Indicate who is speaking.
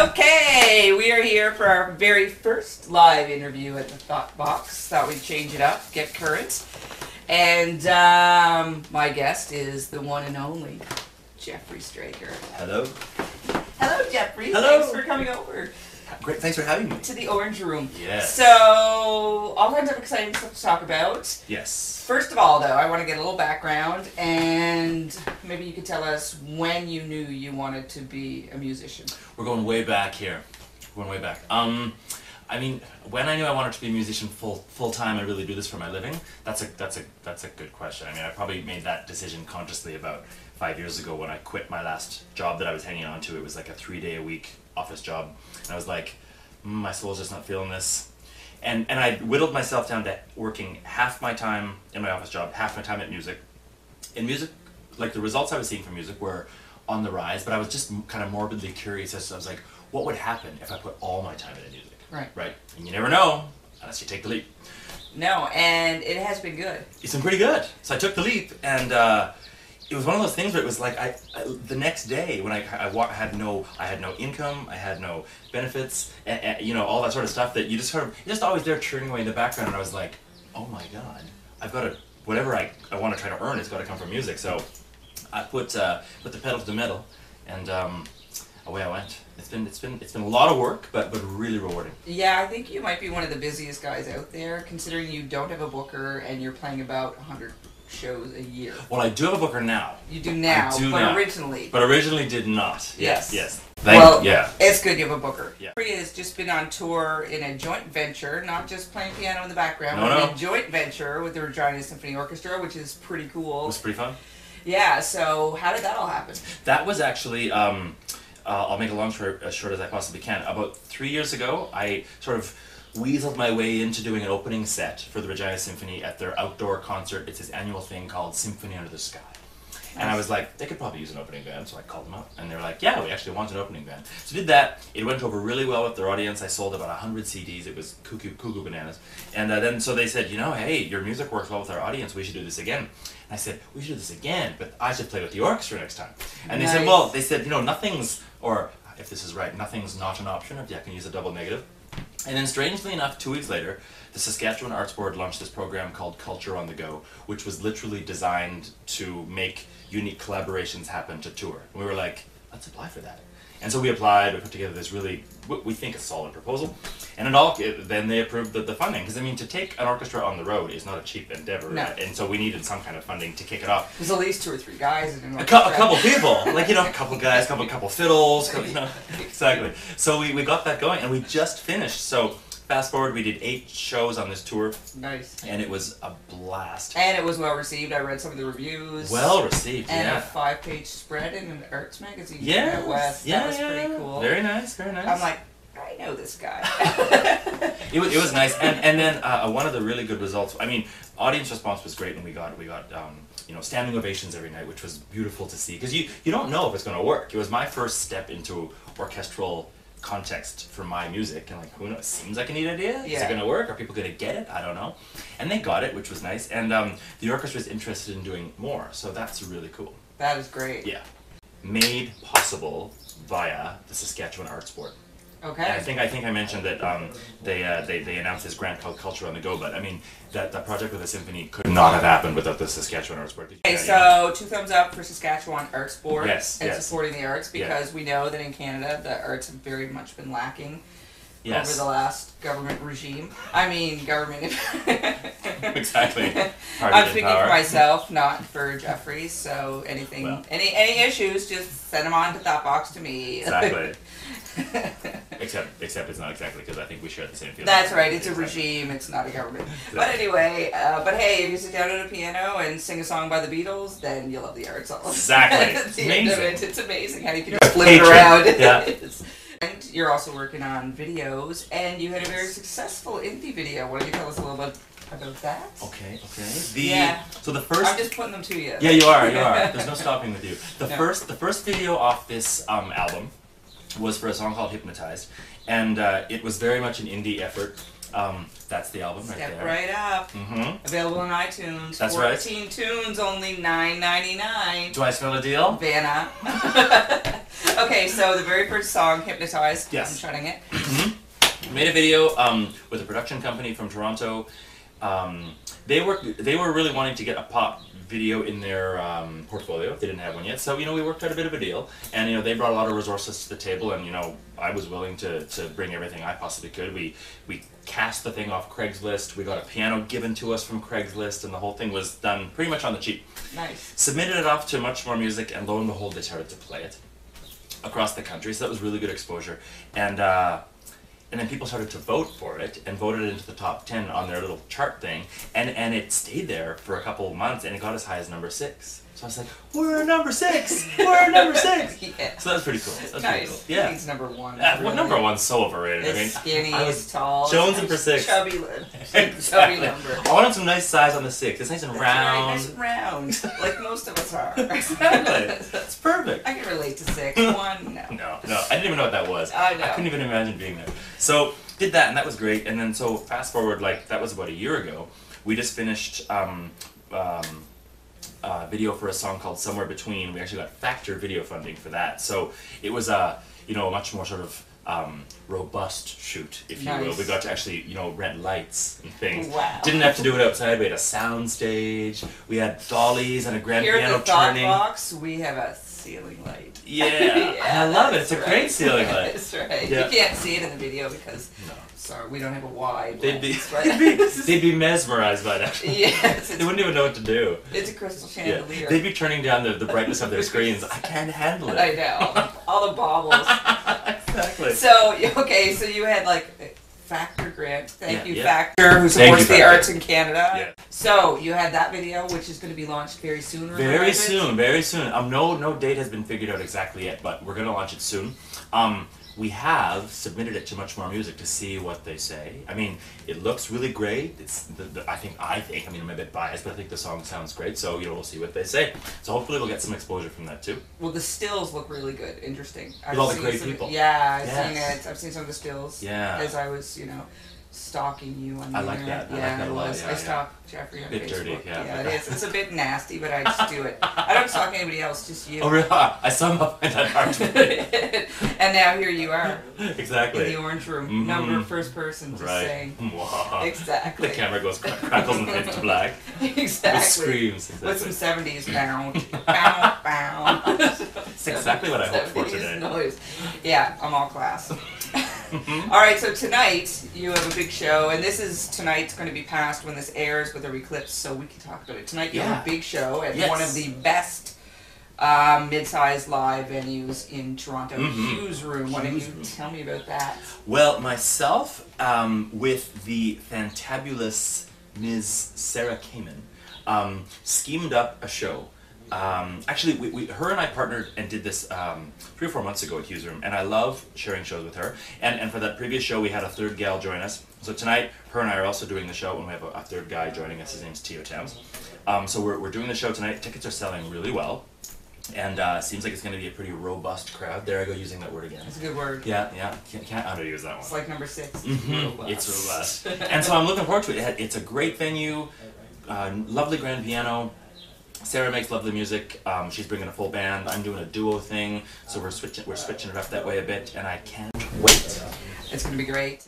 Speaker 1: Okay, we are here for our very first live interview at the Thought Vox. Thought we'd change it up, get current. And my guest is the one and only Jeffery Straker.
Speaker 2: Hello.
Speaker 1: Hello, Jeffrey.
Speaker 2: Hello.
Speaker 1: Thanks for coming over.
Speaker 2: Great, thanks for having me.
Speaker 1: To the Orange Room.
Speaker 2: Yes.
Speaker 1: So, all kinds of exciting stuff to talk about.
Speaker 2: Yes.
Speaker 1: First of all, though, I want to get a little background, and maybe you could tell us when you knew you wanted to be a musician.
Speaker 2: We're going way back here. We're going way back. I mean, when I knew I wanted to be a musician full time and really do this for my living, that's a good question. I mean, I probably made that decision consciously about 5 years ago when I quit my last job that I was hanging on to. It was like a 3-day-a-week office job, and I was like, my soul's just not feeling this. And I whittled myself down to working half my time in my office job, half my time at music. In music, like the results I was seeing from music were on the rise, but I was just kind of morbidly curious as to, I was like, what would happen if I put all my time into music? Right. And you never know unless you take the leap.
Speaker 1: No, and it has been good.
Speaker 2: It's been pretty good. So I took the leap, and it was one of those things where it was like the next day when I had no income, I had no benefits, and you know, all that sort of stuff that you just you're just always there churning away in the background, and I was like, oh my god, I've got to, whatever I want to try to earn, it's got to come from music. So I put the pedal to the metal, and away I went. It's been a lot of work, but really rewarding.
Speaker 1: Yeah, I think you might be one of the busiest guys out there, considering you don't have a booker and you're playing about 100 shows a year.
Speaker 2: Well, I do have a booker now.
Speaker 1: You do now, but originally.
Speaker 2: But originally did not. Yes.
Speaker 1: Yeah. It's good you have a booker.
Speaker 2: Yeah.
Speaker 1: Jeffery has just been on tour in a joint venture, not just playing piano in the background,
Speaker 2: No.
Speaker 1: but a joint venture with the Regina Symphony Orchestra, which is pretty cool.
Speaker 2: It was pretty fun.
Speaker 1: Yeah, so how did that all happen?
Speaker 2: That was actually, I'll make a long story as short as I possibly can. About 3 years ago, I sort of weaseled my way into doing an opening set for the Regina Symphony at their outdoor concert. It's this annual thing called Symphony Under the Sky. And I was like, they could probably use an opening band, so I called them up. And they were like, yeah, we actually want an opening band. So did that. It went over really well with their audience. I sold about 100 CDs. It was cuckoo bananas. And then so they said, you know, hey, your music works well with our audience. We should do this again. And I said, we should do this again, but I should play with the orchestra next time. And they said, you know, nothing's, or if this is right, nothing's not an option if you can use a double negative. And then strangely enough, 2 weeks later, the Saskatchewan Arts Board launched this program called Culture on the Go, which was literally designed to make unique collaborations happen to tour. And we were like, let's apply for that. And so we applied, we put together this really, we think, a solid proposal. And then they approved the funding. Because, I mean, to take an orchestra on the road is not a cheap endeavor.
Speaker 1: No.
Speaker 2: And so we needed some kind of funding to kick it off.
Speaker 1: There's at least 2 or 3 guys in an
Speaker 2: A
Speaker 1: orchestra.
Speaker 2: couple people, like, you know, a couple guys, couple fiddles, you know, exactly. So we got that going, and we just finished. So fast forward, we did 8 shows on this tour.
Speaker 1: Nice.
Speaker 2: And it was a blast.
Speaker 1: And it was well received. I read some of the reviews.
Speaker 2: Well received,
Speaker 1: and
Speaker 2: yeah.
Speaker 1: a 5-page spread in an arts magazine.
Speaker 2: Yeah.
Speaker 1: Out west. That was pretty cool.
Speaker 2: Very nice, very nice.
Speaker 1: I'm like, I know this guy.
Speaker 2: It was nice, and then one of the really good results. I mean, audience response was great, and we got you know, standing ovations every night, which was beautiful to see, because you don't know if it's going to work. It was my first step into orchestral context for my music, and like, who knows? Seems like a neat idea.
Speaker 1: Yeah.
Speaker 2: Is it going to work? Are people going to get it? I don't know. And they got it, which was nice. And the orchestra is interested in doing more, so that's really cool.
Speaker 1: That is great.
Speaker 2: Yeah, made possible via the Saskatchewan Arts Board.
Speaker 1: Okay.
Speaker 2: And I think I mentioned that they announced this grant called Culture on the Go, but I mean that project with the symphony could not have happened without the Saskatchewan Arts Board.
Speaker 1: Okay, so 2 thumbs up for Saskatchewan Arts Board and
Speaker 2: yes.
Speaker 1: supporting the arts, because we know that in Canada the arts have very much been lacking
Speaker 2: Yes.
Speaker 1: over the last government regime. I mean, government.
Speaker 2: Exactly.
Speaker 1: I'm speaking for myself, not for Jeffrey. So anything, any issues, just send them on to Thought Vox to me.
Speaker 2: Exactly. Except it's not exactly, because I think we share the same feeling.
Speaker 1: That's right. It's a regime. It's not a government.
Speaker 2: Exactly.
Speaker 1: But anyway, but hey, if you sit down at a piano and sing a song by the Beatles, then you'll love the arts.
Speaker 2: Exactly.
Speaker 1: It's
Speaker 2: amazing.
Speaker 1: It's amazing how you can just flip it around.
Speaker 2: Yeah.
Speaker 1: And you're also working on videos, and you had a very successful indie video. Why don't you tell us a little bit about that?
Speaker 2: Okay. So the
Speaker 1: I'm just putting them to you.
Speaker 2: Yeah, you are. There's no stopping with you. The first video off this album was for a song called Hypnotized, and it was very much an indie effort. That's the album right there.
Speaker 1: Step right up.
Speaker 2: Mm-hmm.
Speaker 1: Available on iTunes.
Speaker 2: That's
Speaker 1: 14 tunes, only $9.99.
Speaker 2: Do I smell a deal?
Speaker 1: Vanna. Okay, so the very first song, Hypnotized.
Speaker 2: Yes.
Speaker 1: I'm shutting it.
Speaker 2: Made a video with a production company from Toronto. They were really wanting to get a pop video in their portfolio. They didn't have one yet, so we worked out a bit of a deal, and they brought a lot of resources to the table, and I was willing to bring everything I possibly could. We cast the thing off Craigslist. We got a piano given to us from Craigslist, and the whole thing was done pretty much on the cheap.
Speaker 1: Nice.
Speaker 2: Submitted it off to Much More Music, and lo and behold, they started to play it across the country. So that was really good exposure, and then people started to vote for it and voted it into the top 10 on their little chart thing, and it stayed there for a couple of months, and it got as high as number 6. So I was like, we're number 6! We're number 6!
Speaker 1: Yeah.
Speaker 2: So that was pretty cool.
Speaker 1: Nice.
Speaker 2: Pretty cool. Yeah.
Speaker 1: I think it's number 1.
Speaker 2: Well, number 1's so overrated.
Speaker 1: It's skinny, it's tall.
Speaker 2: Jonesing for 6.
Speaker 1: Chubby
Speaker 2: Exactly.
Speaker 1: number.
Speaker 2: I wanted some nice size on the 6. It's nice and
Speaker 1: That's
Speaker 2: round.
Speaker 1: right, nice and round, like most of us are.
Speaker 2: Exactly. It's perfect.
Speaker 1: I can relate to 6. 1, no.
Speaker 2: No, I didn't even know what that was.
Speaker 1: I know.
Speaker 2: I couldn't even imagine being there. So did that, and that was great. And then so fast forward, that was about a year ago. We just finished video for a song called Somewhere Between. We actually got Factor video funding for that. So it was a much more sort of robust shoot, if you will. We got to actually rent lights and things.
Speaker 1: Wow.
Speaker 2: Didn't have to do it outside. We had a sound stage. We had dollies and a grand
Speaker 1: Here
Speaker 2: piano
Speaker 1: at the Thought
Speaker 2: turning.
Speaker 1: Vox, we have a ceiling light.
Speaker 2: Yeah, and I love it. It's a
Speaker 1: right.
Speaker 2: great ceiling light.
Speaker 1: That's right.
Speaker 2: Yeah.
Speaker 1: You can't see it in the video because sorry, we don't have a wide
Speaker 2: They'd be,
Speaker 1: lens, but
Speaker 2: they'd be mesmerized by that.
Speaker 1: yes,
Speaker 2: They wouldn't even know what to do.
Speaker 1: it's a crystal
Speaker 2: Yeah.
Speaker 1: chandelier.
Speaker 2: They'd be turning down the brightness of their screens. I can't handle it.
Speaker 1: I know. All the baubles.
Speaker 2: Exactly.
Speaker 1: So, okay, so you had Factor grant. Thank you,
Speaker 2: Yeah.
Speaker 1: Factor, who
Speaker 2: Thank
Speaker 1: supports
Speaker 2: you,
Speaker 1: the
Speaker 2: Factor.
Speaker 1: arts in Canada.
Speaker 2: Yeah.
Speaker 1: So, you had that video, which is going to be launched very soon.
Speaker 2: Very soon, very soon. No date has been figured out exactly yet, but we're gonna launch it soon. We have submitted it to Much More Music to see what they say. I mean, it looks really great. It's I think I mean I'm a bit biased, but I think the song sounds great. So we'll see what they say. So hopefully we'll get some exposure from that too.
Speaker 1: Well, the stills look really good, interesting.
Speaker 2: With all the great people.
Speaker 1: Yeah, I've
Speaker 2: Yes.
Speaker 1: seen it. I've seen some of the stills.
Speaker 2: Yeah.
Speaker 1: As I was, stalking you on the
Speaker 2: I like
Speaker 1: internet.
Speaker 2: that. I
Speaker 1: yeah,
Speaker 2: like that a
Speaker 1: it
Speaker 2: lot,
Speaker 1: was.
Speaker 2: yeah,
Speaker 1: I
Speaker 2: yeah.
Speaker 1: stalk Jeffrey on
Speaker 2: Bit
Speaker 1: Facebook.
Speaker 2: dirty, yeah.
Speaker 1: Yeah, it is. It's a bit nasty, but I just do it. I don't stalk anybody else, just you.
Speaker 2: Oh really? I somehow find that hard to believe.
Speaker 1: And now here you are
Speaker 2: Exactly.
Speaker 1: in the orange room,
Speaker 2: Mhm.
Speaker 1: number first person, just
Speaker 2: Right.
Speaker 1: saying.
Speaker 2: Mwah.
Speaker 1: Exactly.
Speaker 2: The camera goes crackles and fades to black.
Speaker 1: Exactly.
Speaker 2: With screams. Exactly.
Speaker 1: With some 70s bound. Bound.
Speaker 2: That's exactly what I hoped for
Speaker 1: 70s
Speaker 2: today.
Speaker 1: noise. Yeah, I'm all class. All right, so tonight you have a big show, and tonight's going to be passed when this airs with a eclipse, so we can talk about it. Tonight you have a big show at one of the best mid-sized live venues in Toronto, Hughes Room. Why don't you tell me about that?
Speaker 2: Well, myself, with the fantabulous Ms. Sarah Kamen, schemed up a show. Actually, her and I partnered and did this 3 or 4 months ago at Hughes Room, and I love sharing shows with her. And for that previous show, we had a third gal join us. So tonight, her and I are also doing the show, and we have a third guy joining us. His name's Tio Tams. So we're doing the show tonight. Tickets are selling really well, and seems like it's going to be a pretty robust crowd. There I go using that word again.
Speaker 1: That's a good word.
Speaker 2: Yeah, can't underuse that one.
Speaker 1: It's like number 6.
Speaker 2: It's robust. And so I'm looking forward to it. It's a great venue, lovely grand piano. Sarah makes lovely music. She's bringing a full band. I'm doing a duo thing, so we're switching it up that way a bit, and I can't wait.
Speaker 1: It's going to be great.